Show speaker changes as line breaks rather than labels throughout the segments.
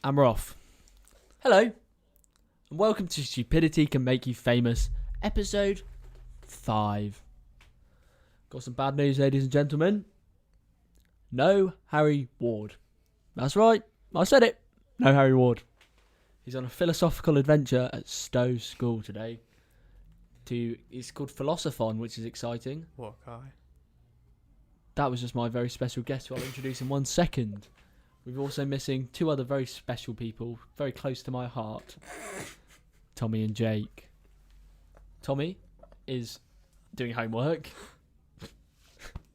And we're off. Hello, and welcome to Stupidity Can Make You Famous, episode 5. Got some bad news, ladies and gentlemen. No Harry Ward. That's right, I said it. No Harry Ward. He's on a philosophical adventure at Stowe School today. It's called Philosophion, which is exciting.
What guy?
That was just my very special guest who I'll introduce in 1 second. We're also missing 2 other very special people, very close to my heart. Tommy and Jake. Tommy is doing homework.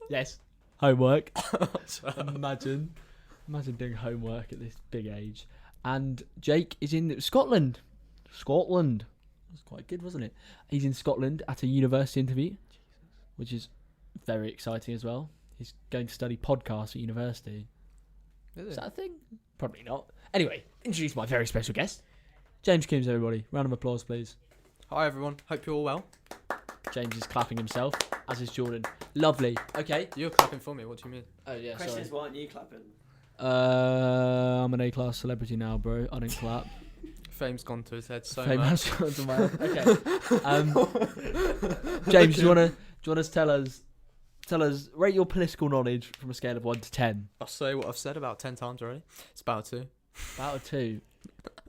Yes, homework. Imagine doing homework at this big age. And Jake is in Scotland. That's quite good, wasn't it? He's in Scotland at a university interview, which is very exciting as well. He's going to study podcasts at university. Is that a thing? Probably not. Anyway, introduce my very special guest, James Coombs, everybody. Round of applause, please.
Hi everyone, hope you're all well.
James is clapping himself, as is Jordan. Lovely. Okay.
You're clapping for me, what do you mean?
Oh, yeah,
Question is,
sorry.
why aren't you clapping?
I'm an A-class celebrity now, bro. I don't clap.
Fame's gone to his head so
Fame
much.
has gone to my head. Okay. James, do you want to tell us, rate your political knowledge from a scale of 1 to 10.
I'll say what I've said about 10 times already. It's about a 2.
About a 2.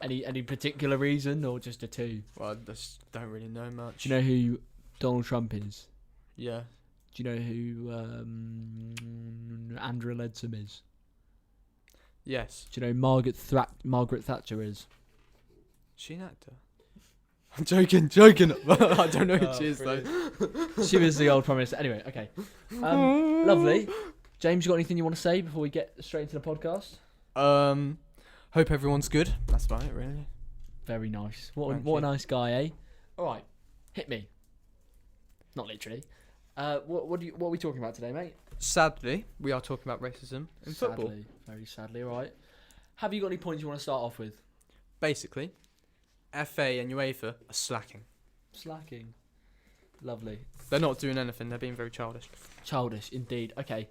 Any particular reason or just a 2?
Well, I just don't really know much.
Do you know who Donald Trump is?
Yeah.
Do you know who Andrea Leadsom is?
Yes.
Do you know Margaret Thatcher is?
Is she an actor? I'm joking. I don't know who she is though.
She was the old Prime Minister. Anyway, okay. Lovely. James, you got anything you want to say before we get straight into the podcast?
Hope everyone's good. That's about it, really.
Very nice. What
Thank
a
you.
nice guy, eh? All right, hit me. Not literally. What are we talking about today, mate?
Sadly, we are talking about racism in football.
Sadly, very sadly. All right. Have you got any points you want to start off with?
Basically, FA and UEFA are slacking.
Slacking. Lovely.
They're not doing anything. They're being very childish.
Childish, indeed. Okay.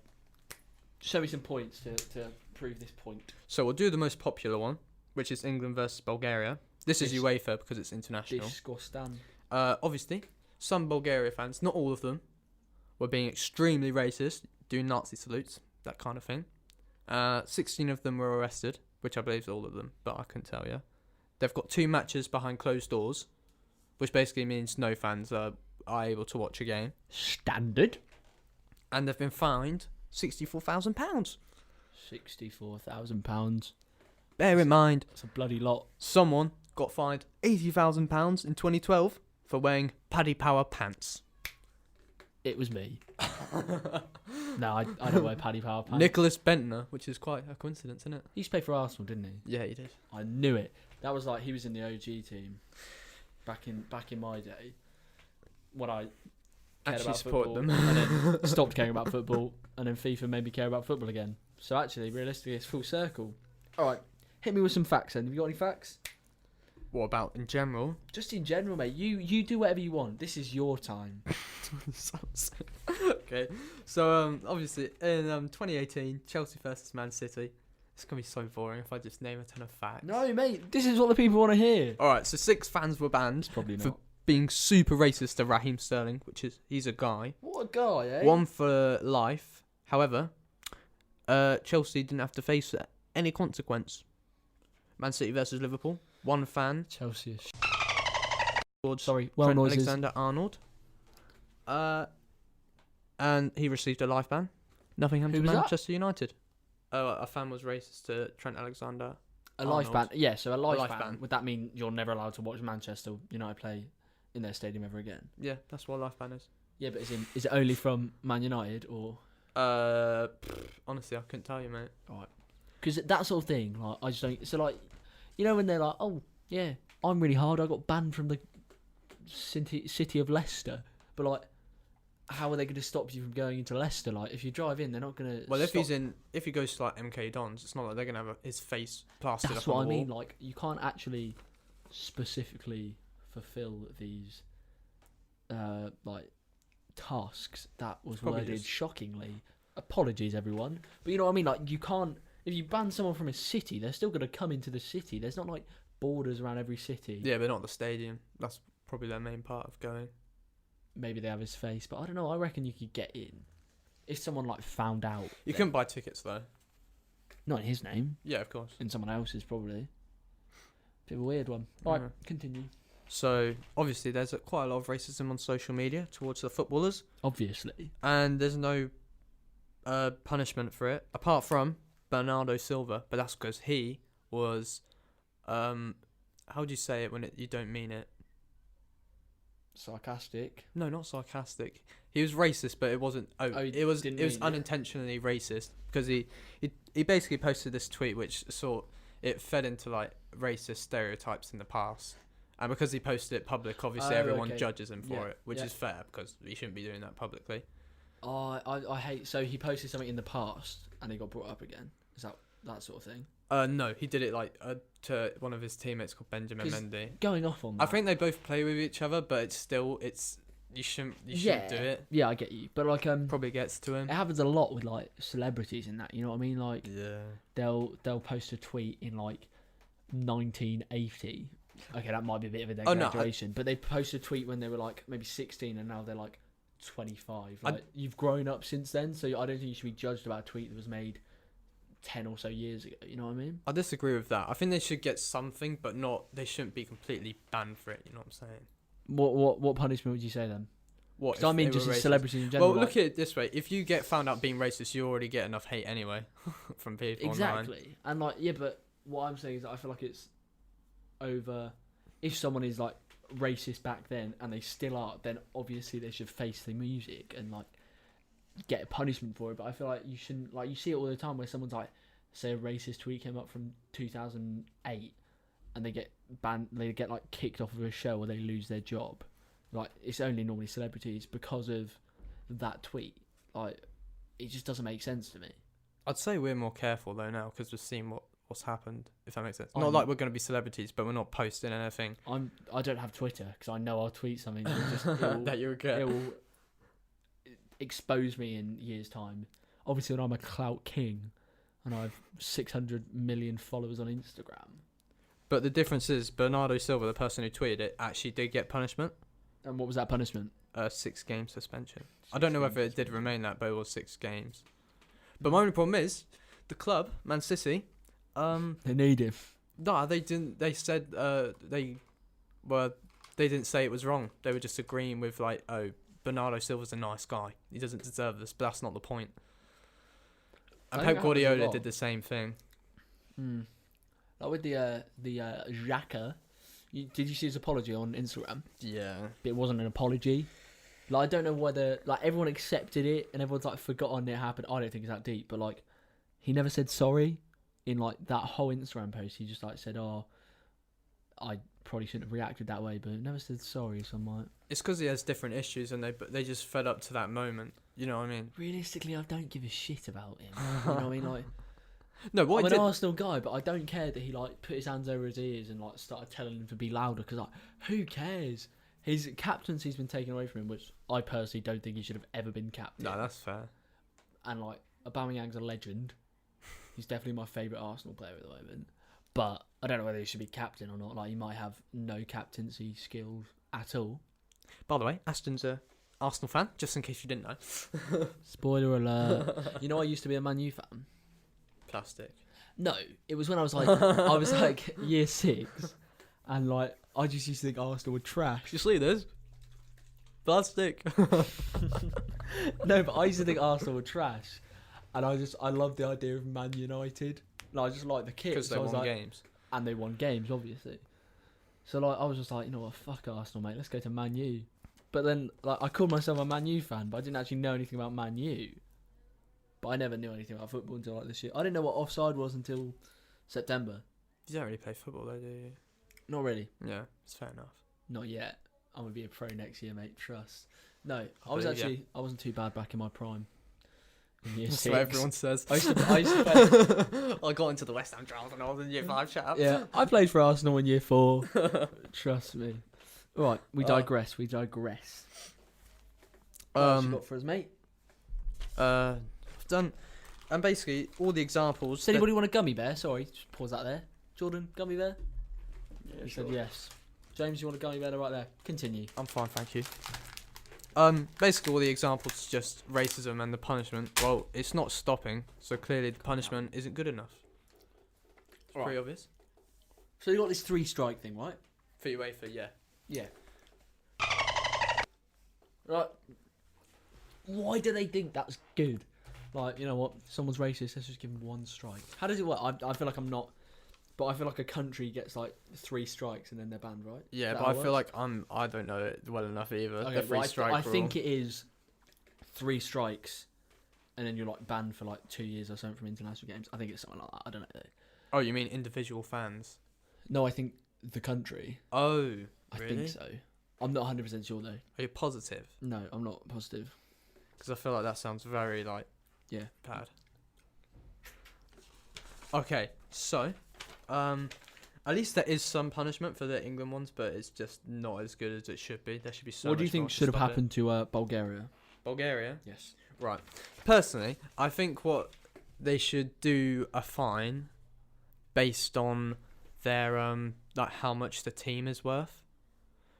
Show me some points to prove this point.
So we'll do the most popular one, which is England versus Bulgaria. This is UEFA because it's international.
Disgusting.
Obviously, some Bulgaria fans, not all of them, were being extremely racist, doing Nazi salutes, that kind of thing. 16 of them were arrested, which I believe is all of them, but I couldn't tell you. They've got 2 matches behind closed doors, which basically means no fans are able to watch a game.
Standard.
And they've been fined £64,000.
£64,000.
Bear in mind,
That's a bloody lot.
someone got fined £80,000 in 2012 for wearing Paddy Power pants.
It was me. No, I don't wear Paddy Power pants.
Nicholas Bentner, which is quite a coincidence, isn't it?
He used to play for Arsenal, didn't he?
Yeah, he did.
I knew it. That was like he was in the OG team back in my day when I cared
Actually
about
support
football
them.
and then stopped caring about football, and then FIFA made me care about football again. So actually, realistically, it's full circle. All right, hit me with some facts then. Have you got any facts?
What about in general?
Just in general, mate. You do whatever you want. This is your time.
Okay, so obviously in 2018, Chelsea versus Man City. It's gonna be so boring if I just name a ton of facts.
No, mate. This is what the people want to hear.
All right, so 6 fans were banned
Probably
for
not.
being super racist to Raheem Sterling, he's a guy.
What a guy, eh?
1 for life. However, Chelsea didn't have to face any consequence. Man City versus Liverpool. 1 fan.
Chelsea.
Towards
Sorry, well
Trent
noises.
Alexander-Arnold. And he received a life ban. Nothing
Who
to
was that?
Manchester United. A fan was racist to Trent Alexander.
A life ban.
Arnold.
Yeah, so a life,
life
ban.
ban.
Would that mean you're never allowed to watch Manchester United play in their stadium ever again?
Yeah, that's what a life ban is.
Yeah, but is it only from Man United or?
Honestly, I couldn't tell you, mate.
Because that sort of thing, like I just don't. So like, you know when they're like, oh yeah, I'm really hard. I got banned from the city of Leicester, but like, how are they going to stop you from going into Leicester? Like, if you drive in, they're not going to.
Well, if he goes to like MK Dons, it's not like they're gonna have his face plastered
That's
up on
what I
the
mean.
wall.
Like, you can't actually specifically fulfill these like tasks. That was
Probably
worded
just-
shockingly. Apologies, everyone. But you know what I mean? Like, you can't if you ban someone from a city, they're still going to come into the city. There's not like borders around every city.
Yeah, but not the stadium. That's probably their main part of going.
Maybe they have his face, but I don't know. I reckon you could get in if someone like found out.
You couldn't buy tickets though.
Not in his name.
Yeah, of course.
In someone else's probably. Bit of a weird one. All right, continue.
So obviously, there's quite a lot of racism on social media towards the footballers.
Obviously.
And there's no punishment for it apart from Bernardo Silva, but that's because he was, how do you say it when you don't mean it?
Sarcastic.
No, not sarcastic. He was racist, but it wasn't. It was unintentionally racist because he basically posted this tweet which it fed into like racist stereotypes in the past, and because he posted it public, obviously everyone judges him for it, which is fair because he shouldn't be doing that publicly.
I hate. So he posted something in the past and it got brought up again. Is that sort of thing?
No, he did it like to one of his teammates called Benjamin Mendy.
Going off on that.
I think they both play with each other, but it's you shouldn't do it.
Yeah, I get you, but like
probably gets to him.
It happens a lot with like celebrities and that. You know what I mean? Like they'll post a tweet in like 1980. Okay, that might be a bit of an exaggeration, but they post a tweet when they were like maybe 16 and now they're like 25. Like you've grown up since then, so I don't think you should be judged about a tweet that was made 10 or so years ago. You know what I mean?
I disagree with that. I think they should get something, but they shouldn't be completely banned for it. You know what I'm saying?
What punishment would you say then?
What?
Because I mean, just celebrities in general.
Well, look at it this way: if you get found out being racist, you already get enough hate anyway from people.
Exactly,
online.
And like, yeah, but what I'm saying is, that I feel like it's over. If someone is like racist back then and they still are, then obviously they should face the music and like get a punishment for it. But I feel like you shouldn't. Like, you see it all the time where someone's like, say a racist tweet came up from 2008 and they get banned, they get like kicked off of a show or they lose their job. Like, it's only normally celebrities because of that tweet. Like, it just doesn't make sense to me.
I'd say we're more careful though now because we've seen what's happened, if that makes sense. Not like we're going to be celebrities, but we're not posting anything.
I don't have Twitter because I know I'll tweet something that you regret. It will expose me in years' time. Obviously, when I'm a clout king and I have 600 million followers on Instagram.
But the difference is, Bernardo Silva, the person who tweeted it, actually did get punishment.
And what was that punishment?
6-game suspension. I don't know whether it did remain that, but it was 6 games. But my only problem is, the club, Man City,
they need him.
No, they didn't. They said they didn't say it was wrong. They were just agreeing with like, oh, Bernardo Silva's a nice guy. He doesn't deserve this, but that's not the point. And Pep Guardiola did the same thing.
Like with the Xhaka. Did you see his apology on Instagram?
Yeah.
It wasn't an apology. Like, I don't know whether like everyone accepted it and everyone's like forgotten it happened. I don't think it's that deep, but like he never said sorry in like that whole Instagram post. He just like said, "Oh, I probably shouldn't have reacted that way," but never said sorry. So I'm like,
it's because he has different issues and they just fed up to that moment. You know what I mean?
Realistically, I don't give a shit about him. You know what I mean? Like,
no,
I'm an Arsenal guy, but I don't care that he like put his hands over his ears and like started telling him to be louder. Because like, who cares? His captaincy's been taken away from him, which I personally don't think he should have ever been captain.
No, that's fair.
And like, Aubameyang's a legend. He's definitely my favourite Arsenal player at the moment. But I don't know whether he should be captain or not. Like, he might have no captaincy skills at all.
By the way, Aston's a Arsenal fan, just in case you didn't know.
Spoiler alert. You know, I used to be a Man U fan.
Plastic.
No, it was when I was like year 6, and like I just used to think Arsenal were trash.
You see this? Plastic.
No, but I used to think Arsenal were trash, and I loved the idea of Man United. Like, I just liked the kit
because they won games,
and they won games, obviously. So like I was just like, you know what, fuck Arsenal, mate. Let's go to Man U. But then like I called myself a Man U fan, but I didn't actually know anything about Man U. But I never knew anything about football until like this year. I didn't know what offside was until September.
You don't really play football though, do you?
Not really.
Yeah, it's fair enough.
Not yet. I'm gonna be a pro next year, mate. Trust. No, I wasn't too bad back in my prime. In year 6.
That's what everyone says.
I used to play.
I got into the West Ham trials when I was in year 5. Shut up.
Yeah, I played for Arsenal in year 4. Trust me. All right, we digress. We digress. What else you got for us, mate?
I've done And basically, all the examples.
Does anybody want a gummy bear? Sorry, just pause that there. Jordan, gummy bear?
Yeah,
You said yes. James, you want a gummy bear right there? Continue.
I'm fine, thank you. Basically, all the examples is just racism and the punishment. Well, it's not stopping, so clearly the punishment isn't good enough. It's
Right.
pretty obvious.
So you got this 3 strike thing, right?
For UEFA, yeah.
Yeah. Right. Why do they think that's good? Like, you know what? Someone's racist. Let's just give them 1 strike. How does it work? I feel like I'm not. But I feel like a country gets like 3 strikes and then they're banned, right?
Yeah,
Is that
but
how
I
it
feel
works?
like I don't know it well enough either.
Okay,
The free
well,
strike
I
rule.
think it is 3 strikes, and then you're like banned for like 2 years or something from international games. I think it's something like that. I don't know though.
Oh, you mean individual fans?
No, I think the country.
Oh,
I
really?
think so. I'm not 100% sure though.
Are you positive?
No, I'm not positive.
Because I feel like that sounds very like
Yeah.
bad. Okay, so at least there is some punishment for the England ones, but it's just not as good as it should be. There should be so
What do you
much
think
more to
should have
stop it.
happened to Bulgaria?
Bulgaria?
Yes.
Right. Personally, I think what they should do a fine based on their like how much the team is worth.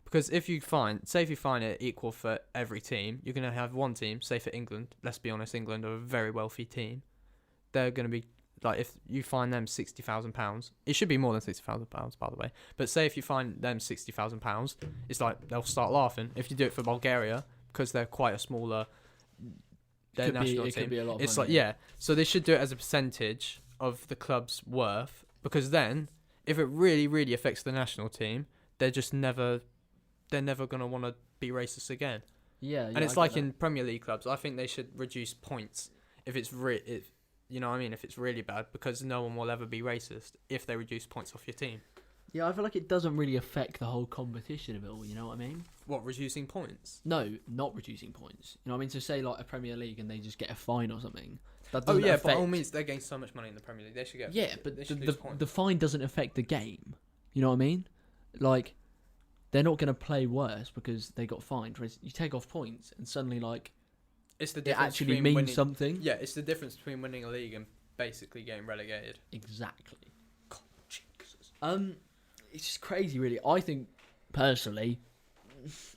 Because if you find it equal for every team, you're gonna have one team. Say for England, let's be honest, England are a very wealthy team. They're gonna be like, if you find them £60,000, it should be more than £60,000 by the way. But say if you find them £60,000, it's like they'll start laughing. If you do it for Bulgaria, because they're quite a smaller, their national
It
team.
could be a lot of
It's
money,
like, yeah. So they should do it as a percentage of the club's worth, because then if it really, really affects the national team, they're never gonna want to be racist again.
Yeah.
And it's like in Premier League clubs, I think they should reduce points if it's you know what I mean, if it's really bad, because no one will ever be racist if they reduce points off your team.
Yeah, I feel like it doesn't really affect the whole competition of it all. You know what I mean?
What, reducing points?
No, not reducing points. You know what I mean? So say like a Premier League and they just get a fine or something. That
Oh
doesn't
yeah,
affect...
by all means, they gain so much money in the Premier League. They should get.
Yeah, but
they should lose points.
the fine doesn't affect the game. You know what I mean? Like, they're not going to play worse because they got fined. Whereas you take off points and suddenly like
It's the
it
difference
actually
between
means
winning,
something.
Yeah, it's the difference between winning a league and basically getting relegated.
Exactly. It's just crazy, really. I think, personally,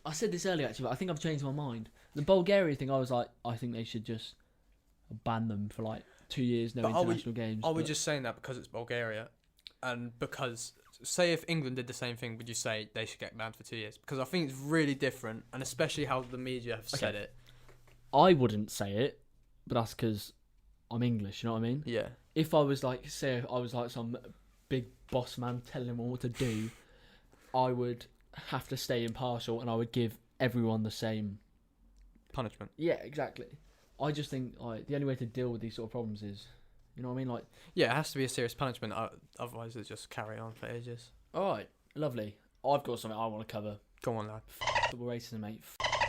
I said this earlier actually, but I think I've changed my mind. The Bulgaria thing, I was like, I think they should just ban them for like 2 years, no
But
international games.
Are we
but-
just saying that because it's Bulgaria, and because, say if England did the same thing, would you say they should get banned for 2 years? Because I think it's really different, and especially how the media have said it.
I wouldn't say it, but that's because I'm English. You know what I mean?
Yeah.
If I was like, say, if I was like some big boss man telling them what to do, I would have to stay impartial and I would give everyone the same
Punishment.
Yeah, exactly. I just think like the only way to deal with these sort of problems is, you know what I mean? Like,
Yeah, it has to be a serious punishment. Otherwise, it just carry on for ages.
all right, lovely. I've got something I want to cover.
Go on, lad.
Football racism, mate.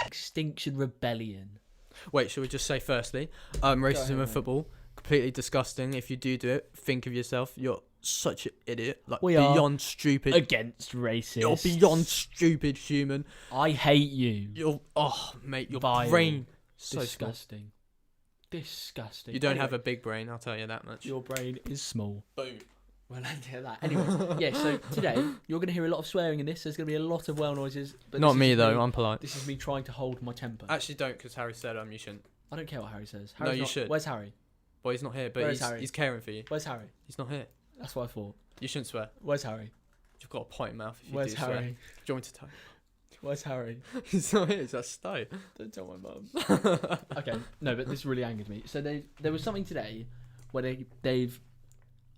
Extinction Rebellion.
Wait, should we just say firstly, racism
ahead,
in
mate.
football, completely disgusting. If you do it, think of yourself. You're such an idiot. Like,
We are
beyond stupid.
Against racists.
You're beyond stupid human.
I hate you.
Your mate, your
Vile.
brain so small.
Disgusting. Disgusting.
You don't
Anyway,
have a big brain, I'll tell you that much.
Your brain is small.
Boom.
Well, I hear that. Anyway, yeah. So today you're going to hear a lot of swearing in this. There's going to be a lot of well noises. But
Not
this
me
is
though. I'm polite.
This is me trying to hold my temper.
Actually, don't, because Harry said you shouldn't.
I don't care what Harry says.
No,
Harry's
you
not-
should.
Where's Harry?
Well, he's not here, but
Where's Harry?
he's caring for you.
Where's Harry?
He's not here.
That's what I thought.
You shouldn't swear.
Where's Harry?
You've got a potty mouth if you
Where's
do swear.
Harry?
Do you want me to tell
Where's Harry?
you? He's not here. It's that Stowe.
Don't tell my mum. Okay, no, but this really angered me. So there was something today where they've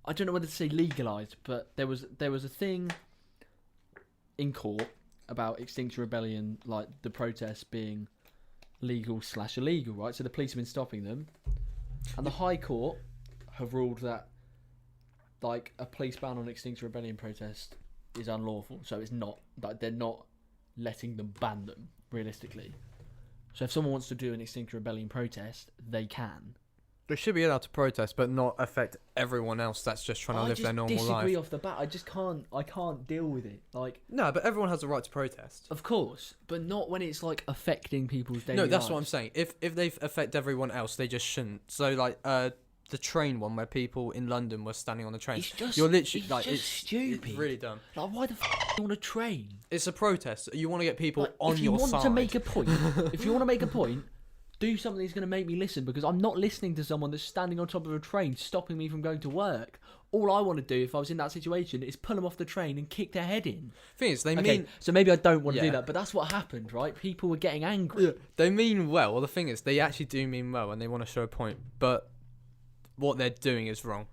I don't know whether to say legalised, but there was a thing in court about Extinction Rebellion, like the protests being legal/illegal, right? So the police have been stopping them, and the High Court have ruled that like a police ban on Extinction Rebellion protest is unlawful. So it's not like they're not letting them ban them realistically. So if someone wants to do an Extinction Rebellion protest, they can.
They should be allowed to protest, but not affect everyone else that's just trying to live their normal
I just disagree
life.
off the bat. I can't deal with it. Like,
No, but everyone has a right to protest.
of course, but not when it's like affecting people's daily
No, that's
lives.
what I'm saying. If they affect everyone else, they just shouldn't. So, like, the train one where people in London were standing on the train.
It's just,
You're literally
it's
like
just
it's
stupid.
It's really dumb.
Like, why the f*** on a train?
It's a protest. You want to get people
Like,
on your side.
If you want to make a point, if you want to make a point, do something that's going to make me listen, because I'm not listening to someone that's standing on top of a train stopping me from going to work. All I want to do if I was in that situation is pull them off the train and kick their head in.
Thing is, they
Okay,
mean
so maybe I don't want to
Yeah.
do that, but that's what happened, right? People were getting angry.
they mean well. Well, the thing is, they actually do mean well, and they want to show a point. But what they're doing is wrong.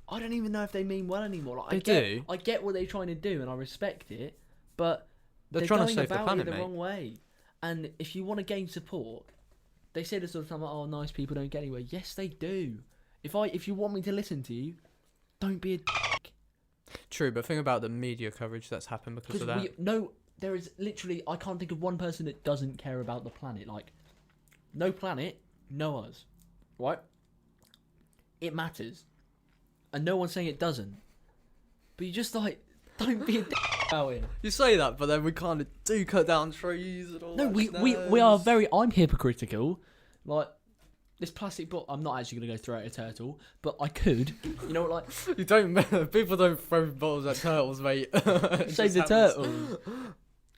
I don't even know if they mean well anymore. Like,
They do.
I get what they're trying to do, and I respect it, but
They're trying to
going
save the
about
planet,
it the
mate.
wrong way. And if you want to gain support, they say this all the time, like, oh, nice people don't get anywhere. Yes, they do. If you want me to listen to you, don't be a dick.
True, but think about the media coverage that's happened because of that.
There is literally, I can't think of one person that doesn't care about the planet. Like, no planet, no us. Right? It matters. And no one's saying it doesn't. But you just, like, don't be a dick about it.
You say that, but then we kind of do cut down trees and all
No,
that.
we are very, I'm hypocritical. Like, this plastic bottle, I'm not actually going to go throw at a turtle, but I could. You know what, like...
You don't. People don't throw bottles at turtles, mate.
Save the turtle.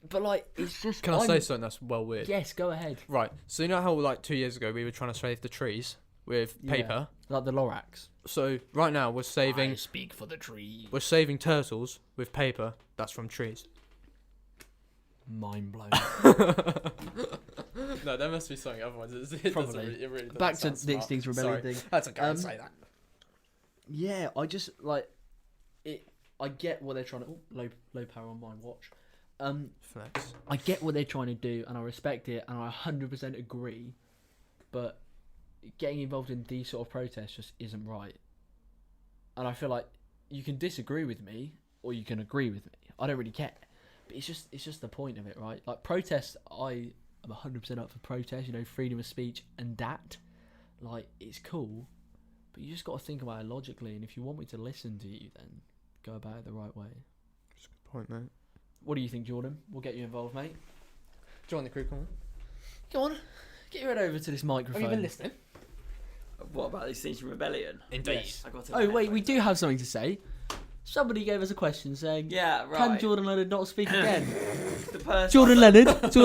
But, like, it's just...
Can I say something that's well weird?
Yes, go ahead.
Right. So you know how like 2 years ago we were trying to save the trees with
Yeah.
paper.
Like the Lorax.
So right now we're
I
saving
speak for the trees.
turtles with paper that's from trees.
Mind blown.
No, there must be something. Otherwise,
Probably.
It really doesn't
Back to
sound
the
smart.
Extinction
Sorry.
Rebellion thing.
That's okay. I'll say that.
Yeah, I just like it. I get what they're trying to. Oh, low power on my watch.
Flex.
I get what they're trying to do, and I respect it, and I 100% agree. But getting involved in these sort of protests just isn't right. And I feel like you can disagree with me, or you can agree with me. I don't really care. But it's just the point of it, right? Like protests, I am 100% up for protest. You know, freedom of speech and that. Like, it's cool. But you just got to think about it logically, and if you want me to listen to you, then go about it the right way.
That's a good point, mate.
What do you think, Jordan? We'll get you involved, mate.
Join the crew, come on.
Go on, get your head over to this microphone.
Have you been listening?
What about the Extinction Rebellion?
Indeed.
Yes.
I got to
Oh wait, we do have something to say. Somebody gave us a question saying,
Yeah, right.
"Can Jordan Leonard not speak again?"
The person
Jordan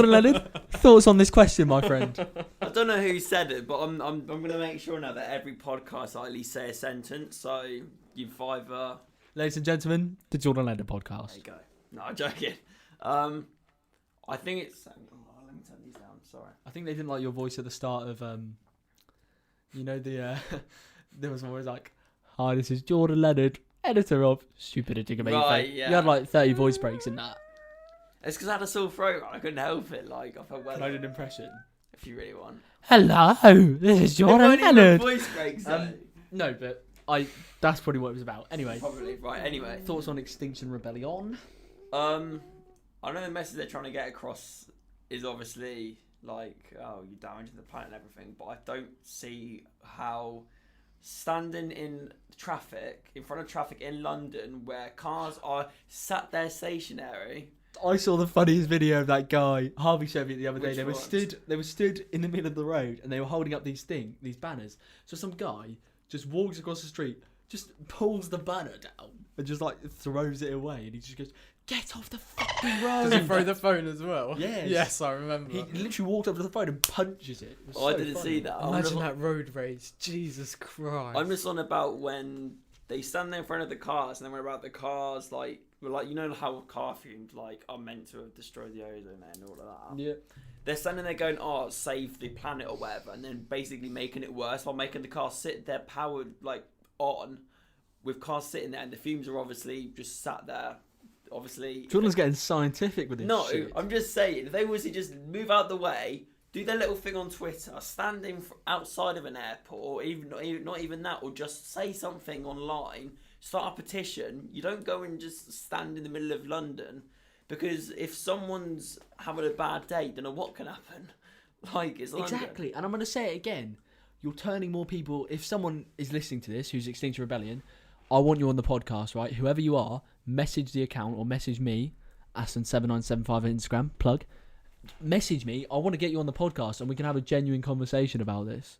Leonard, thoughts on this question, my friend?
I don't know who said it, but I'm gonna make sure now that every podcast I at least say a sentence. So you've either
Ladies and gentlemen, the Jordan Leonard
there
podcast.
you go. No, I'm joking. I think it's. Let me turn these down. Sorry.
I think they didn't like your voice at the start of, you know, the there was always like, "Hi, this is Jordan Leonard, editor of Stupidity."
Right,
You
yeah.
had like 30 voice breaks in that.
It's because I had a sore throat. I couldn't help it. Like I felt well.
Can I do an impression?
If you really want.
Hello, this is
They
Jordan
weren't even
Leonard.
voice breaks. Though.
No, but that's probably what it was about. Anyway,
Probably right. Anyway.
thoughts on Extinction Rebellion?
I know the message they're trying to get across is obviously like, oh, you're damaging the planet and everything, but I don't see how standing in traffic, in front of traffic in London, where cars are sat there stationary.
I saw the funniest video of that guy. Harvey showed me it the other day.
Which
They were
ones?
stood in the middle of the road, and they were holding up these banners. So some guy just walks across the street, just pulls the banner down, and just like throws it away, and he just goes, "Get off the fucking road!"
Does he throw the phone as well?
Yes.
Yes, I remember.
He literally walked up to the phone and punches it. It was
Oh, I
so
didn't
funny.
see that.
Imagine that road rage. Jesus Christ.
I'm just on about when they stand there in front of the cars, and then we're about the cars, like you know how car fumes like are meant to have destroyed the ozone and all of that.
Yeah.
They're standing there going, "Oh, save the planet" or whatever, and then basically making it worse by making the car sit there powered like on, with cars sitting there, and the fumes are obviously just sat there. Obviously,
Jordan's getting scientific with this
no,
shit.
I'm just saying, if they was to just move out the way, do their little thing on Twitter, standing outside of an airport, or not even that, or just say something online, start a petition. You don't go and just stand in the middle of London, because if someone's having a bad day, don't know what can happen. Like, it's London.
Exactly, and I'm going to say it again. You're turning more people. If someone is listening to this who's Extinction Rebellion, I want you on the podcast, right? Whoever you are, message the account or message me, Aston7975 on Instagram, plug. Message me. I want to get you on the podcast and we can have a genuine conversation about this.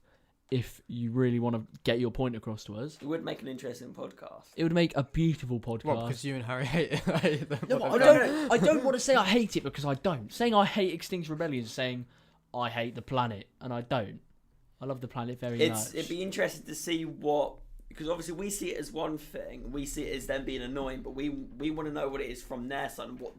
if you really want to get your point across to us.
It would make an interesting podcast.
It would make a beautiful podcast.
Well, because you and Harry hate them.
No, I don't want to say I hate it because I don't. Saying I hate Extinction Rebellion is saying I hate the planet, and I don't. I love the planet very much.
It'd be interesting to see what, because obviously we see it as one thing, we see it as them being annoying, but we want to know what it is from their side and what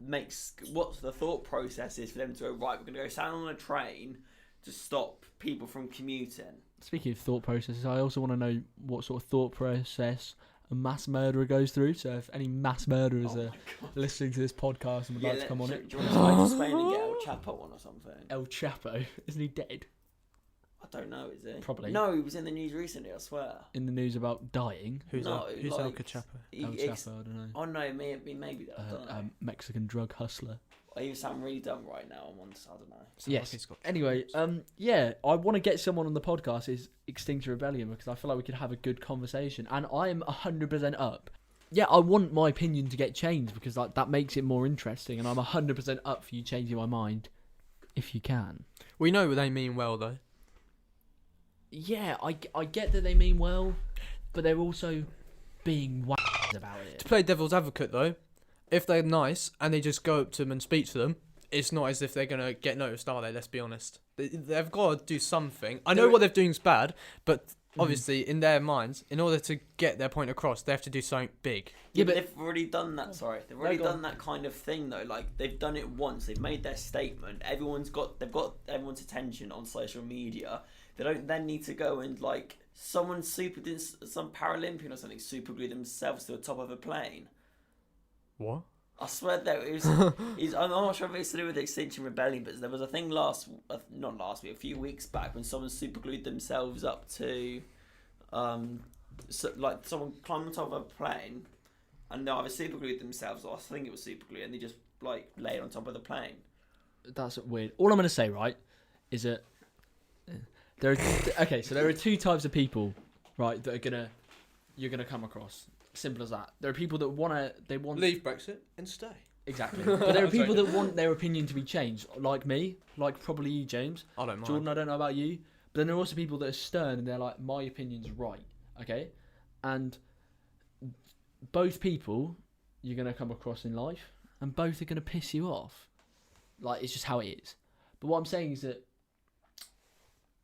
the thought process is for them to go, right, we're going to go stand on a train to stop people from commuting.
Speaking of thought processes, I also want to know what sort of thought process a mass murderer goes through. So if any mass murderers are listening to this podcast and would like to come on it.
Do you want to Spain and get El Chapo on or something?
El Chapo? Isn't he dead?
I don't know, is he?
Probably.
No, he was in the news recently, I swear.
In the news about dying?
Who's
No,
El
like,
Chapo?
El Chapo, I don't know.
Oh no, maybe that. I don't know.
Mexican drug hustler.
You sound really dumb right now. I don't know.
Yes. Anyway, yeah, I want to get someone on the podcast is Extinction Rebellion because I feel like we could have a good conversation, and I am 100% up. Yeah, I want my opinion to get changed because that makes it more interesting, and I'm 100% up for you changing my mind if you can.
We know they mean well though.
Yeah, I get that they mean well, but they're also being about it.
To play devil's advocate though, if they're nice and they just go up to them and speak to them, it's not as if they're going to get noticed, are they? Let's be honest. They've got to do something. I know what they're doing is bad, but obviously in their minds, in order to get their point across, they have to do something big.
Yeah, but they've already done that. Sorry, they've already done that kind of thing though. Like they've done it once. They've made their statement. They've got everyone's attention on social media. They don't then need to go and like some Paralympian or something super glue themselves to the top of a plane.
What?
I swear that it was. I'm not sure if it's to do with the Extinction Rebellion, but there was a thing not last week, a few weeks back, when someone super glued themselves up to, like someone climbed on top of a plane, and they either super glued themselves, or I think it was super glue, and they just like laid on top of the plane.
That's weird. All I'm going to say, right, is that there are two types of people, right, that you're gonna come across. Simple as that. There are people that want
leave Brexit and stay.
Exactly. But there are people that want their opinion to be changed, like me, like probably you, James.
I don't mind.
Jordan, I don't know about you, but then there are also people that are stern and they're like, my opinion's right, okay? And both people you're gonna come across in life, and both are gonna piss you off. Like it's just how it is. But what I'm saying is that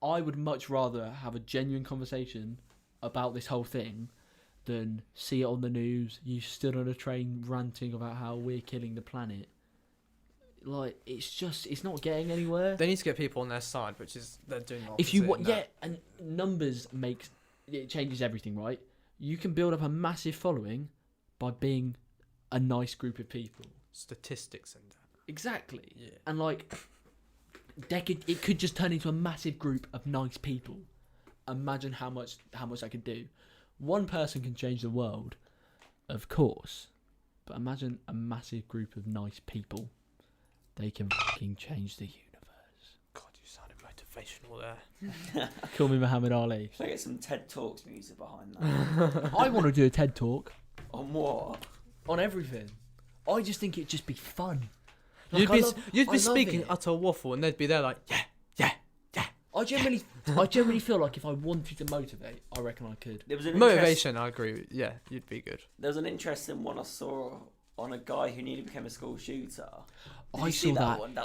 I would much rather have a genuine conversation about this whole thing than see it on the news. You stood on a train ranting about how we're killing the planet. Like it's not getting anywhere.
They need to get people on their side, which is they're doing the
If you
opposite in that.
and numbers it changes everything, right? You can build up a massive following by being a nice group of people.
Statistics and that.
Exactly.
Yeah.
And like it could just turn into a massive group of nice people. Imagine how much that could do. One person can change the world, of course, but imagine a massive group of nice people. They can fucking change the universe.
God, you sounded motivational there.
Call me Muhammad Ali.
Should I get some TED Talks music behind that?
I want to do a TED Talk
On what?
on everything. I just think it'd just be fun.
You'd
I
be
love
speaking
it.
utter waffle, and they'd be there like, yeah.
I generally feel like if I wanted to motivate, I reckon I could.
There was an
Motivation, I agree with. Yeah, you'd be good.
There was an interesting one I saw on a guy who nearly became a school shooter. Did
I
you see
saw that.
one?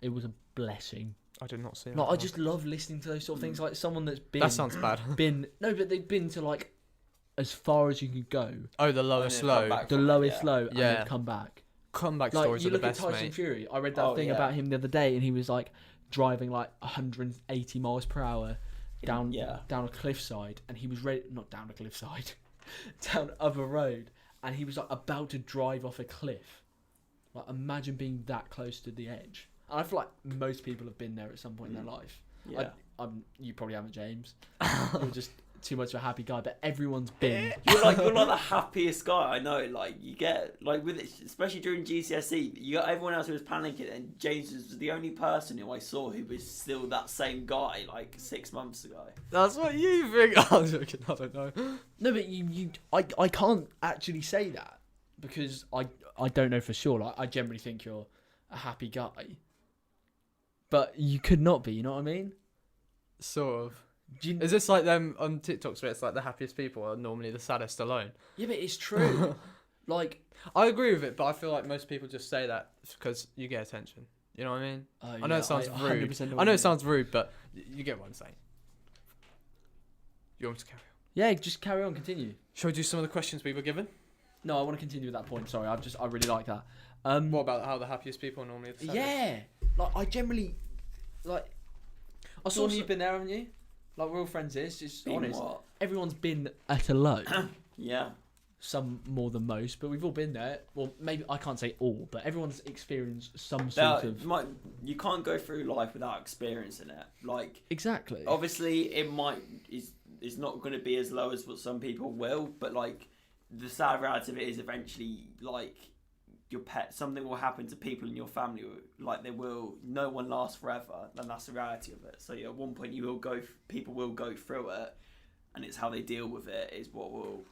It was a blessing.
I did not see that.
Like I just love listening to those sort of things. Like someone that's been
That sounds bad.
But they've been to like as far as you could go.
Oh, the lowest low.
The lowest low, and
Yeah.
then come back.
Comeback
Like
stories
you
are the
look at
best,
Tyson
mate.
Fury. I read that thing about him the other day, and he was like driving like 180 miles per hour down a cliffside, and he was not down a cliffside, down other road, and he was like about to drive off a cliff. Like imagine being that close to the edge. And I feel like most people have been there at some point in their life.
Yeah.
You probably haven't, James. You're just too much of a happy guy, but everyone's been.
You're like the happiest guy I know. Like you get like with it, especially during GCSE, you got everyone else who was panicking, and James was the only person who I saw who was still that same guy like 6 months ago.
That's what you think. I'm joking. I don't know.
No, but I can't actually say that because I don't know for sure. Like I generally think you're a happy guy, but you could not be. You know what I mean?
Sort of.
Do you-
Is this like them on TikToks where it's like the happiest people are normally the saddest alone?
yeah, but it's true. Like,
I agree with it, but I feel like most people just say that because you get attention. You know what I mean? I know it sounds rude.
100% know
I
what
know
you
it
mean.
sounds rude, but you get what I'm saying. You want me to carry on?
Yeah, just carry on, continue.
Shall we do some of the questions we were given?
No, I want to continue with that point. Sorry, I really like that.
What about how the happiest people are normally the saddest?
Yeah, like I generally, like, I saw
Also-
you've been there, haven't you? Like we're all friends here. It's just
Been
honest.
what?
Everyone's been at a low.
Yeah.
Some more than most, but we've all been there. Well, maybe I can't say all, but everyone's experienced some
Now,
sort of.
you can't go through life without experiencing it. Like,
Exactly.
obviously, it's not going to be as low as what some people will, but like, the sad reality of it is eventually, like, your pet, something will happen to people in your family. Like, no one lasts forever, and that's the reality of it. So yeah, at one point, people will go through it, and it's how they deal with it is what will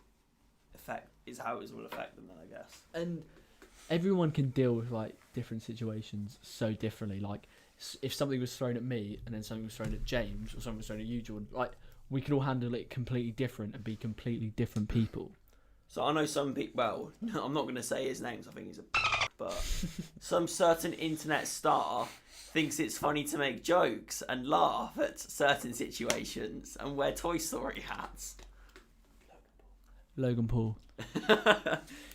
how it will affect them then, I guess.
And everyone can deal with like different situations so differently. Like if something was thrown at me and then something was thrown at James or something was thrown at you, Jordan, like we could all handle it completely different and be completely different people.
So I know some people, well, I'm not going to say his names, I think he's a but some certain internet star thinks it's funny to make jokes and laugh at certain situations and wear Toy Story hats.
Logan Paul.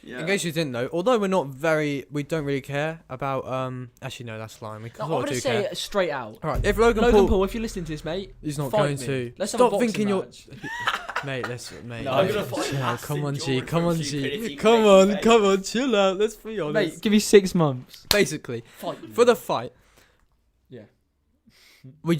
Yeah.
In case you didn't know, although we don't really care about. Actually, no, that's lying. We
No, I'm
sort
gonna
of do
say
care.
it straight out.
All right, if Logan,
Logan
Paul,
Paul, if you're listening to this, mate,
he's not
fight
going
me.
to.
Let's have a
Stop
boxing
thinking you're.
match.
Mate, mate.
No,
I'm gonna fight
chill.
Aston
Come on, G.
Jordan
Come
for
on,
stupidity,
G.
you
Come
make
on,
me
come on. Chill out. Let's be honest.
Mate, give me 6 months.
Basically,
Fight me.
for the fight,
Yeah.
we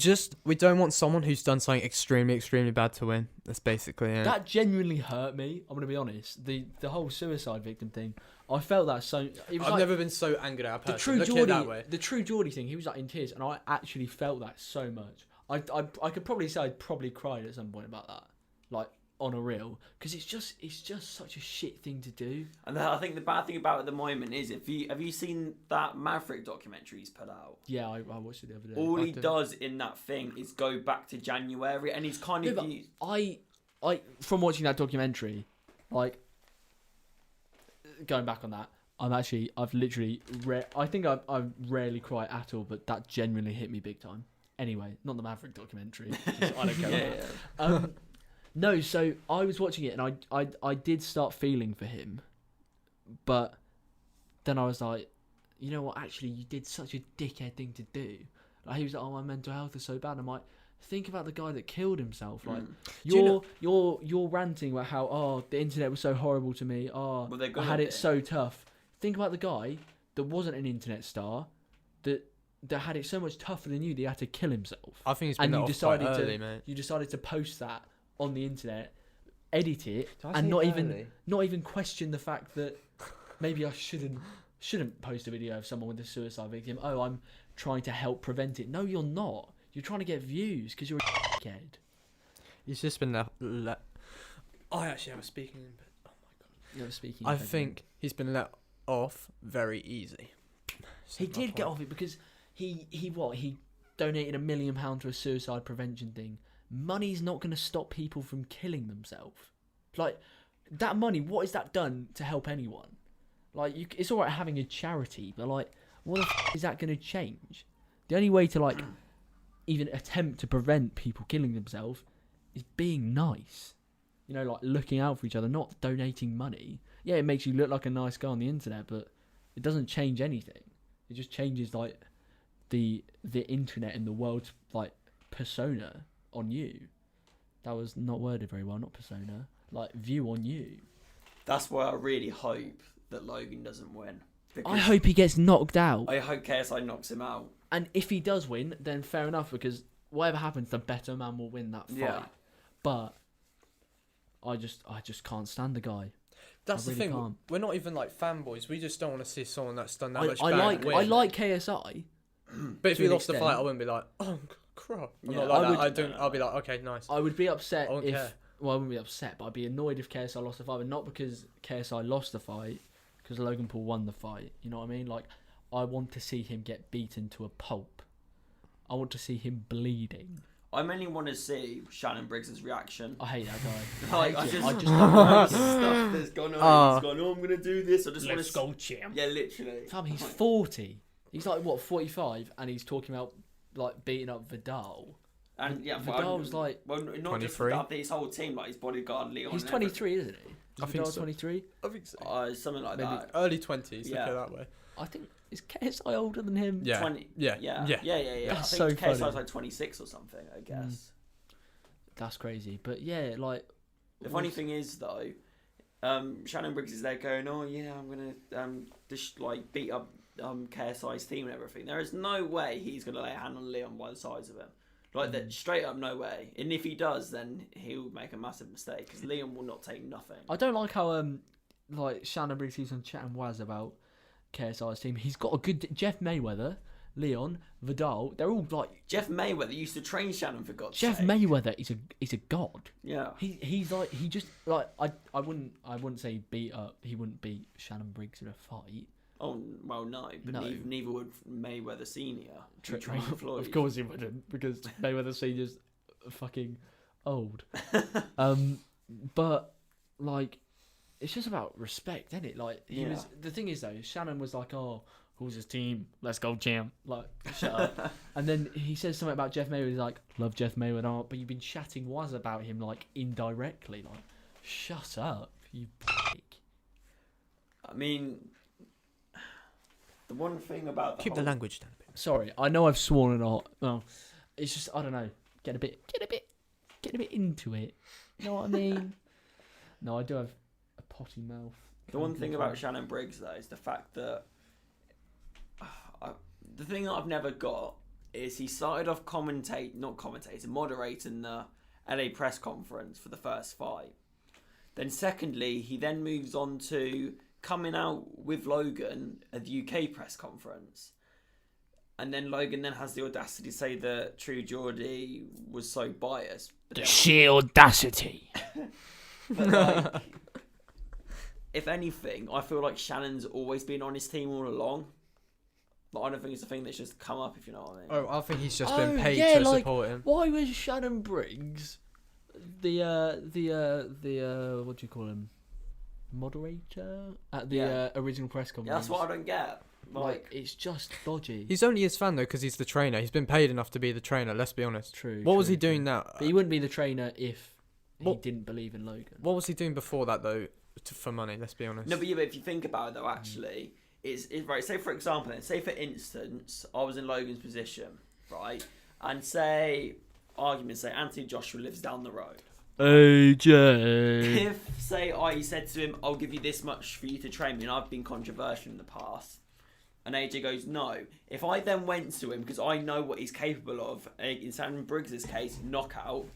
don't want someone who's done something extremely bad to win. That's basically it.
That genuinely hurt me. I'm gonna be honest. The whole suicide victim thing. I felt that so. It was
I've
like
never been so angered at a
the
person.
true
Look at it that way.
Geordie. The true Geordie thing. He was like in tears, and I actually felt that so much. I could probably say I'd probably cried at some point about that, like on a reel, because it's just such a shit thing to do.
And I think the bad thing about it at the moment is have you seen that Maverick documentary he's put out?
Yeah, I watched it the other day.
All he does in that thing is go back to January, and he's kind
No,
of
but I from watching that documentary, like going back on that, I've literally I think I rarely cry at all, but that genuinely hit me big time. Anyway, not the Maverick documentary. I don't care.
yeah.
No, so I was watching it and I did start feeling for him, but then I was like, you know what? Actually, you did such a dickhead thing to do. Like he was like, "Oh, my mental health is so bad." I'm like, think about the guy that killed himself. Like you're ranting about how the internet was so horrible to me.
Well, they're
I
gonna
had
be.
it so tough. Think about the guy that wasn't an internet star, that had it so much tougher than you that he had to kill himself.
I think it's been
And
let
you
off
decided
quite
to-
early, mate.
You decided to post that on the internet, edit it,
Did I
and
say
not even question the fact that maybe I shouldn't post a video of someone with a suicide victim. Oh, I'm trying to help prevent it. No, you're not. You're trying to get views because you're a dickhead.
He's just been let. I actually have a speaking impediment. Oh my god.
You're speaking.
I
impediment.
think he's been let off very easy.
he did get off it because he donated £1 million to a suicide prevention thing. Money's not going to stop people from killing themselves. Like that money, what has that done to help anyone? Like it's all right having a charity, but like, what the is that going to change? The only way to like even attempt to prevent people killing themselves is being nice. You know, like looking out for each other, not donating money. Yeah, it makes you look like a nice guy on the internet, but it doesn't change anything. It just changes like the internet and the world's like persona on you. That was not worded very well, not persona. Like view on you.
That's why I really hope that Logan doesn't win.
I hope he gets knocked out.
I hope KSI knocks him out.
And if he does win, then fair enough, because whatever happens, the better man will win that fight.
Yeah.
But I just can't stand the guy.
That's
I
the
really
thing.
can't.
We're not even like fanboys. We just don't want to see someone that's done that much
I
bad win.
like KSI.
But if
to
he
an
lost the
extent.
fight, I wouldn't be like, oh crap. I'm
Yeah,
not like
I
that.
would-
I don't. I'll be like, okay, nice.
I would be upset
I won't
if
care.
well, I wouldn't be upset, but I'd be annoyed if KSI lost the fight, but not because KSI lost the fight, because Logan Paul won the fight. You know what I mean? Like, I want to see him get beaten to a pulp. I want to see him bleeding.
I mainly want to see Shannon Briggs' reaction.
I hate that guy.
Like, I
hate him.
just,
I just
don't know stuff that's gone on. He's gone, I'm going to do this. I just want
let's
to
go, champ.
Yeah, literally.
Fam, he's 40. He's like, what, 45? And he's talking about, like, beating up Vidal.
And yeah,
Vidal's like...
Well, not
23.
just Vidal, his whole team, like his bodyguard, Leon.
He's 23, isn't he?
I think so.
23?
I think so.
Something like
Maybe
that.
Early 20s,
Yeah.
look at it that way.
I think, is KSI older than him?
Yeah.
20.
Yeah.
Yeah.
That's
I think
so
KSI's
funny.
like 26 or something, I guess.
That's crazy. But yeah, like...
The funny thing is, though, Shannon Briggs is there going, oh yeah, I'm going to just like beat up KSI's team and everything. There is no way he's going to lay a hand on Leon by the sides of him. Like, that, straight up, no way. And if he does, then he'll make a massive mistake, because Leon will not take nothing.
I don't like how like Shannon Briggs keeps on chatting Waz about KSI's team. He's got a good Jeff Mayweather, Leon, Vidal. They're all like
Jeff Mayweather used to train Shannon, for God's
Jeff
sake.
Mayweather is a god.
Yeah.
He's like he just like I wouldn't say he wouldn't beat Shannon Briggs in a fight.
Oh, well, no. But
No.
Neither would Mayweather Senior, who trained Floyd.
Of course he wouldn't, because Mayweather Senior's fucking old. But like, it's just about respect, isn't it? Like, the thing is though, Shannon was like, oh, who's his team? Let's go, champ. Like, shut up. And then he says something about Jeff Mayweather. He's like, love Jeff Mayweather, but you've been chatting Waz about him like indirectly. Like, shut up, you prick.
I mean, the one thing about
Keep the language down a bit.
Sorry, I know I've sworn a lot. No, it's just I don't know. Get a bit into it. You know what I mean? No, I do have a potty mouth.
The one thing about Shannon Briggs, though, is the fact that the thing that I've never got is he started off moderating the LA press conference for the first fight. Then secondly, he then moves on to coming out with Logan at the UK press conference. And then Logan then has the audacity to say that True Geordie was so biased.
The sheer audacity.
But like, if anything, I feel like Shannon's always been on his team all along. But I don't think it's a thing that's just come up, if you know what I mean.
Oh, I think he's just been paid to
like,
support him.
Why was Shannon Briggs the what do you call him? Moderator at the original press conference?
Yeah, that's what I don't get.
Like, it's just dodgy.
He's only his fan though because he's the trainer. He's been paid enough to be the trainer. Let's be honest.
True.
What was he doing now?
But he wouldn't be the trainer if he didn't believe in Logan.
What was he doing before that though? For money. Let's be honest.
No, but if you think about it though, actually, it's right. Say for example, say for instance, I was in Logan's position, right, and say Anthony Joshua lives down the road.
AJ.
If say I said to him, I'll give you this much for you to train me, and I've been controversial in the past, and AJ goes no. If I then went to him because I know what he's capable of, in Shannon Briggs' case, knockout.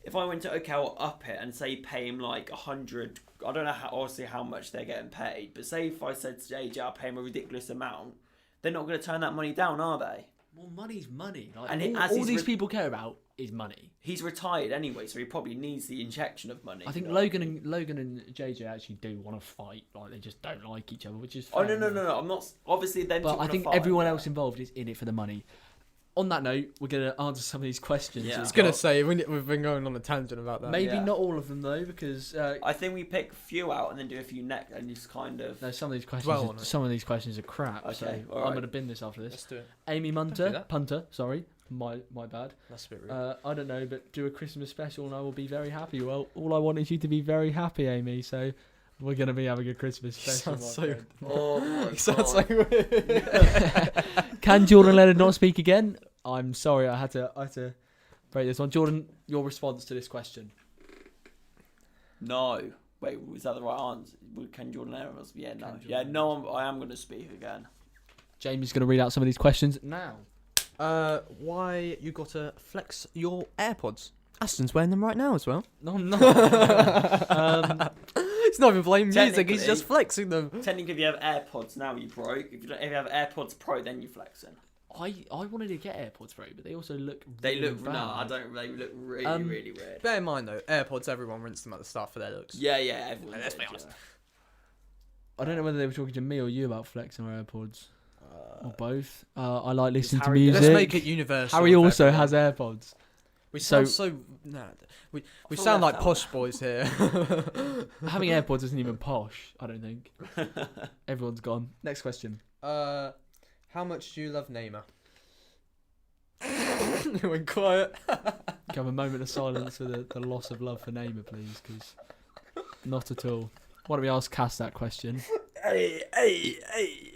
If I went to I'll up it and say pay him like 100, I don't know how much they're getting paid, but say if I said to AJ I'll pay him a ridiculous amount, they're not going to turn that money down, are they?
Well, money's money. Like,
And
all these people care about is money.
He's retired anyway, so he probably needs the injection of money.
I think
you know?
Logan and JJ actually do want to fight. Like, they just don't like each other, which is
Oh
fair
no!
enough.
I'm not. Obviously, them.
But I think everyone else involved is in it for the money. On that note, we're going to answer some of these questions.
Yeah.
I was gonna say we've been going on a tangent about that.
Maybe not all of them though, because
I think we pick a few out and then do a few next, and just kind of.
no, some of these
Dwell
questions.
on it.
Some of these questions are crap.
Okay,
So
all
I'm
right.
going to bin this after this.
Let's do it.
Amy
do
Munter,
that.
Punter. Sorry, my bad.
That's a bit rude.
I don't know, but do a Christmas special and I will be very happy. Well, all I want is you to be very happy, Amy. So we're going to be having a Christmas special.
Sounds
my
so.
friend.
Oh my
Sounds
God.
so weird.
Can Jordan Leonard not speak again? I'm sorry, I had to break this one. Jordan, your response to this question?
No. Wait, was that the right answer? Can Jordan Evans? Yeah, no. Yeah, no. I am going to speak again.
Jamie's going to read out some of these questions now.
Why you gotta flex your AirPods? Aston's wearing them right now as well.
No, I'm not.
He's not even playing music. He's
Technically-
just flexing them.
Technically, if you have AirPods now, you broke. If you have AirPods Pro, then you flexing.
I wanted to get AirPods Pro, but they also look.
They
really
look
bad.
no, I don't. They look really, really weird.
Bear in mind though, AirPods. Everyone rinsed them at the start for their looks.
Yeah, everyone.
Let's
did,
be honest.
I don't know whether they were talking to me or you about flexing our AirPods. Or both. I like listening to
Harry-
music.
Let's make it universal.
Harry
with
also
everyone.
has AirPods.
We
So-
sound so nah. We
feel
sound like
left
posh boys here.
Having AirPods isn't even posh, I don't think. Everyone's gone. Next question.
How much do you love Neymar? You went quiet.
Can I have a moment of silence for the loss of love for Neymar, please? Because not at all. Why don't we ask Cass that question?
Hey.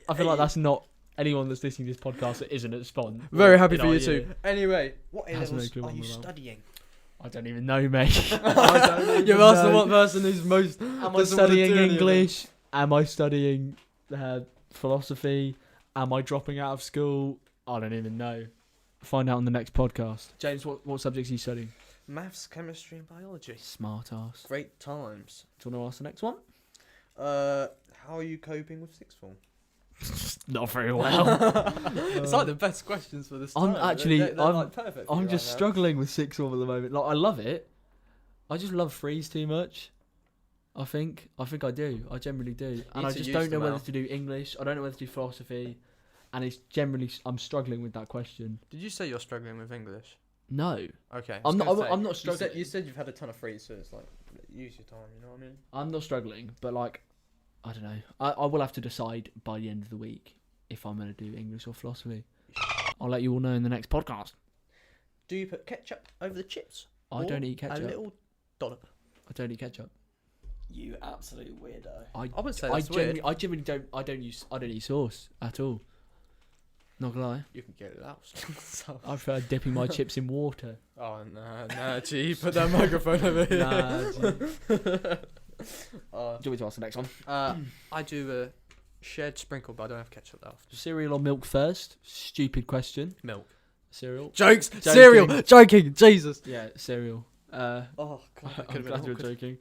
I feel like that's not anyone that's listening to this podcast that isn't at Spawn.
Very
or
happy
in
for
our
you
year.
too. Anyway, what
Has no
A-levels
clue
are
what
you
I'm about.
studying?
I don't even know, mate.
You've asked the one person who's most.
Am I
doesn't wanna
studying
do any of it.
English? Am I studying philosophy? Am I dropping out of school? I don't even know. Find out on the next podcast. James, what subjects are you studying?
Maths, chemistry, and biology.
Smart ass.
Great times.
Do you want to ask the next one?
How are you coping with sixth form?
Not very well.
It's like the best questions for this
I'm
time.
actually-
They're
I'm-
like perfect for
I'm
you
just
right now.
struggling with sixth form at the moment. Like, I love it. I just love freeze too much. I think I do. I generally do. And
need
I
to
just
use
don't know
them
whether
out.
to do English. I don't know whether to do philosophy. And it's generally, I'm struggling with that question.
Did you say you're struggling with English?
No.
Okay. I
I'm
was
not-
gonna
I'm-
say,
I'm not
you
struggling.
You said you've had a ton of freeze, so it's like use your time. You know what I mean?
I'm not struggling, but like, I don't know. I will have to decide by the end of the week if I'm going to do English or philosophy. I'll let you all know in the next podcast.
Do you put ketchup over the chips?
I
Or
don't eat ketchup.
A little dollop.
I don't eat ketchup.
You absolute weirdo.
I wouldn't say
I
that's weird.
genuinely don't. I don't eat sauce at all. Not gonna lie.
You can get it out. So-
I prefer dipping my chips in water.
Oh no, gee, put that microphone over here.
Nah, gee.
uh,
Do you want me to ask the next one?
I do a shared sprinkle, but I don't have ketchup that often.
Cereal or milk first? Stupid question.
Milk.
Cereal.
Jokes.
Joking.
Cereal. Joking. Jesus.
Yeah, cereal.
Oh god, that
I'm
could have
glad
been
you're
awkward.
joking.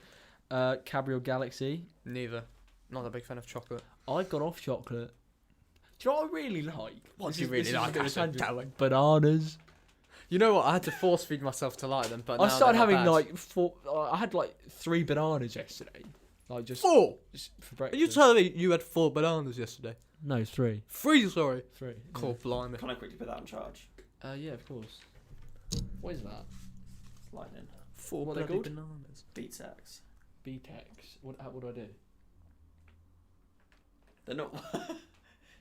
Cadbury or Galaxy?
Neither. Not a big fan of chocolate.
I've got off chocolate. Do you know what I really like?
What
This
do you
is-
really
this is a
like?
bit of a
Aston?
tangent.
Tell him.
Bananas.
You know what? I had to force feed myself to like them, but
I
now
started
they're not
having
bad.
like four. I had like 3 bananas yesterday. Like just
4.
for
Are
breakfast.
you telling me you had 4 bananas yesterday?
No, 3.
3, sorry.
3.
Cool, blimey.
Can I quickly put that on charge?
Yeah, of course. What is that?
It's lightning.
4
What are they
bloody
called?
bananas.
Beats X.
BTEX. What do I do?
They're not.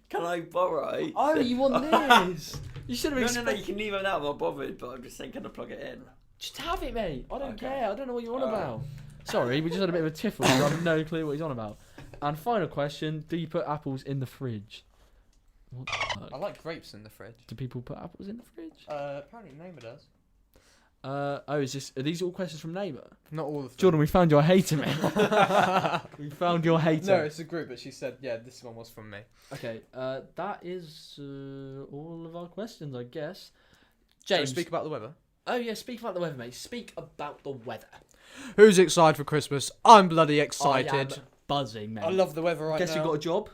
Can I borrow?
Oh, you want this? You should have
No,
expected.
you can leave it out. I'm not bothered, but I'm just saying, can I plug it in?
Just have it, mate. I don't
Okay.
care. I don't know what you're on
Alright.
about. Sorry, we just had a bit of a tiffle. I have no clue what he's on about. And final question: do you put apples in the fridge? What the fuck?
I like grapes in the fridge.
Do people put apples in the fridge?
Apparently Neymar does.
Are these all questions from Neymar?
Not all of them.
Jordan, we found your hater, mate. We found your hater.
No, it's a group, but she said, yeah, this one was from me.
Okay, that is all of our questions, I guess.
Shall we
James.
speak about the weather?
Oh yeah, speak about the weather, mate. Speak about the weather.
Who's excited for Christmas? I'm bloody
I
excited.
am buzzing, mate.
I love the weather right
Guess
now.
you got a job,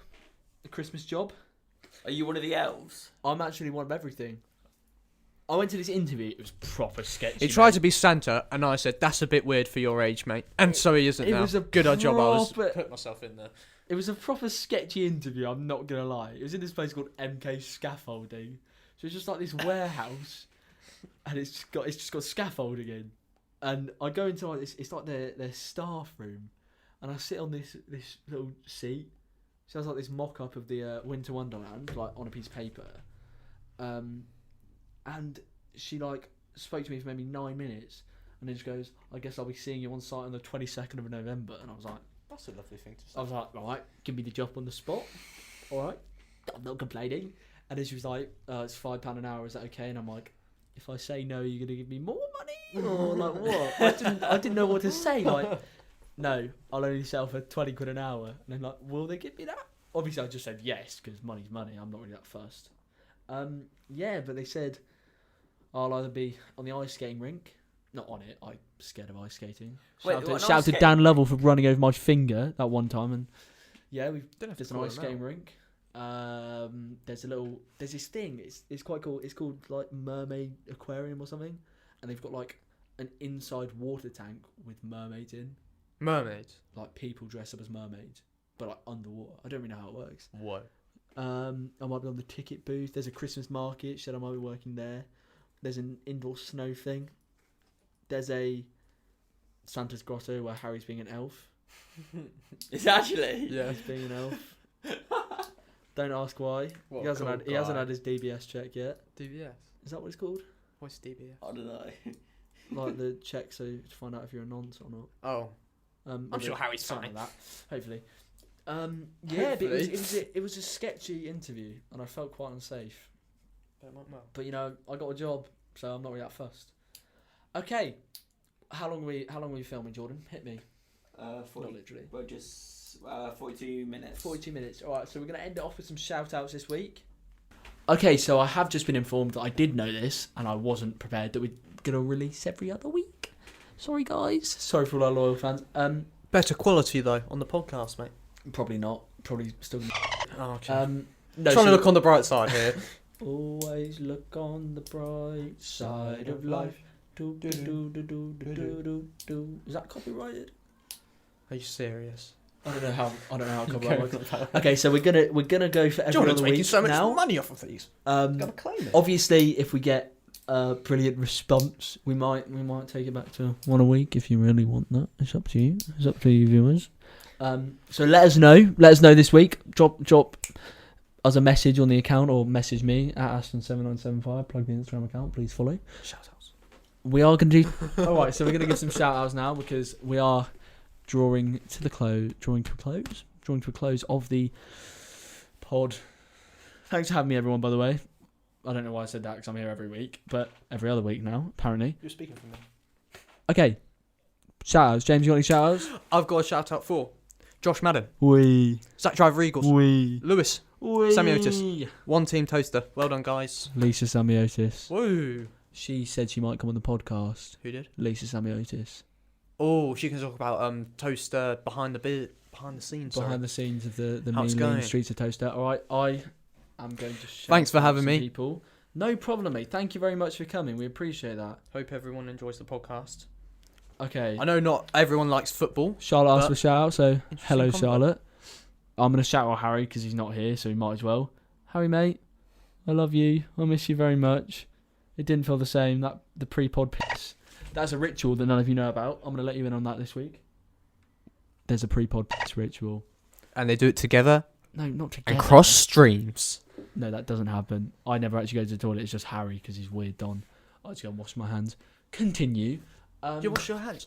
a Christmas job.
Are you one of the elves?
I'm actually one of everything. I went to this interview. It was proper sketchy.
He tried to be Santa, and I said, that's a bit weird for your age, mate. And so he isn't
It
now.
was a
Good odd job I was
proper-
put myself in there.
It was a proper sketchy interview. I'm not gonna lie. It was in this place called MK Scaffolding. So it's just like this warehouse, and it's just got scaffolding in. And I go into like this. It's like their staff room, and I sit on this little seat. Sounds like this mock-up of the Winter Wonderland, like on a piece of paper. And she like spoke to me for maybe 9 minutes, and then she goes, "I guess I'll be seeing you on site on the 22nd of November." And I was like,
That's a lovely thing to say.
I was like, all right, give me the job on the spot. All right, I'm not complaining. And then she was like, it's £5 an hour. Is that okay? And I'm like, if I say no, you're gonna give me more money, or like what? I didn't know what to say. Like, no, I'll only sell for 20 quid an hour. And then like, will they give me that? Obviously, I just said yes because money's money. I'm not really that fussed. Yeah, but they said I'll either be on the ice skating rink. Not on it. I'm scared of ice skating.
Wait,
Shout
what,
out
an
to
ice skate-
Dan Lovell for running over my finger that one time. And yeah, we've
Don't have to
there's an
call
ice
him out.
skating rink. There's this thing. It's quite cool. It's called like Mermaid Aquarium or something, and they've got like an inside water tank with mermaids in.
Mermaids.
Like people dress up as mermaids, but like underwater. I don't really know how it works.
What?
I might be on the ticket booth. There's a Christmas market. Said I might be working there. There's an indoor snow thing. there's a Santa's grotto where Harry's being an elf.
It's actually.
Yeah.
He's being an elf. Don't ask why.
What
He
a
hasn't
cool
had. He hasn't
guy.
had his DBS check yet.
DBS.
Is that what it's called?
What's DBS?
I don't know.
Like the check, so to find out if you're a nonce or not.
Oh. I'm sure Harry's
something
fine.
like that. Hopefully. Yeah, but it was a sketchy interview, and I felt quite unsafe.
That went well.
But I got a job, so I'm not really that fussed. Okay, how long are we filming, Jordan? Hit me.
40,
Not literally.
well, just 42 minutes.
42 minutes. All right, so we're gonna end it off with some shout outs this week. Okay, so I have just been informed that I did know this, and I wasn't prepared that we're gonna release every other week. Sorry, guys. Sorry for all our loyal fans.
Better quality though on the podcast, mate.
Probably not. Probably still.
Oh, okay.
No,
Trying to look on the bright side here.
Always look on the bright side of life. Do do do do do do do do. Is that copyrighted?
Are you serious?
I don't know how copyright works. Okay, so we're gonna go for every
Jordan's
other
making
week
so much
now.
money off of these. Gotta claim it.
Obviously, if we get a brilliant response, we might take it back to one a week if you really want that. It's up to you. It's up to you viewers. So let us know. Let us know this week. Drop us a message on the account or message me at Aston7975. Plug the Instagram account. Please follow.
Shout outs.
We are going to do... Alright, so we're going to give some shout outs now because we are drawing to a close of the pod. Thanks for having me, everyone, by the way. I don't know why I said that because I'm here every week, but every other week now, apparently.
You're speaking for me.
Okay. Shout outs. James, you got any shout outs?
I've got a shout out for Josh Madden,
Wee.
Zach Driver Eagles,
Wee.
Lewis,
Wee.
Samiotis. One Team Toaster. Well done, guys.
Lisa Samiotis.
Woo.
She said she might come on the podcast.
Who did?
Lisa Samiotis.
Oh, she can talk about Toaster behind the scenes.
Behind the scenes of the
How's it
mean
going?
streets of Toaster. All right, I am going to shout
Thanks for
out
having
some
me.
people. No problem, mate. Thank you very much for coming. We appreciate that.
Hope everyone enjoys the podcast.
Okay.
I know not everyone likes football.
Charlotte asked
but
for a shout out, so hello,
comment.
Charlotte. I'm going to shout out Harry because he's not here, so he might as well. Harry, mate, I love you. I miss you very much. It didn't feel the same. The pre-pod piss. That's a ritual that none of you know about. I'm going to let you in on that this week. There's a pre-pod piss ritual.
And they do it together
No, not together.
and cross streams.
No, that doesn't happen. I never actually go to the toilet. It's just Harry because he's weird, Don. I just go and wash my hands. Continue.
You wash your hands.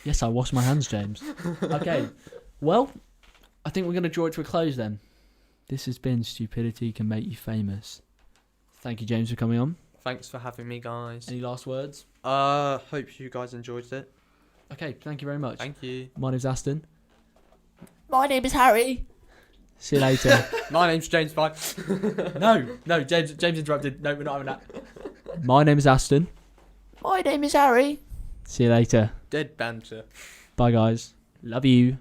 Yes, I wash my hands, James. Okay. Well, I think we're going to draw it to a close then. This has been Stupidity Can Make You Famous. Thank you, James, for coming on.
Thanks for having me, guys.
Any last words?
Hope you guys enjoyed it.
Okay, thank you very much.
Thank you.
My name's Aston.
My name is Harry.
See you later.
My name's James. Bye.
No, James interrupted. No, we're not having that. My name is Aston.
My name is Harry.
See you later.
Dead banter.
Bye, guys. Love you.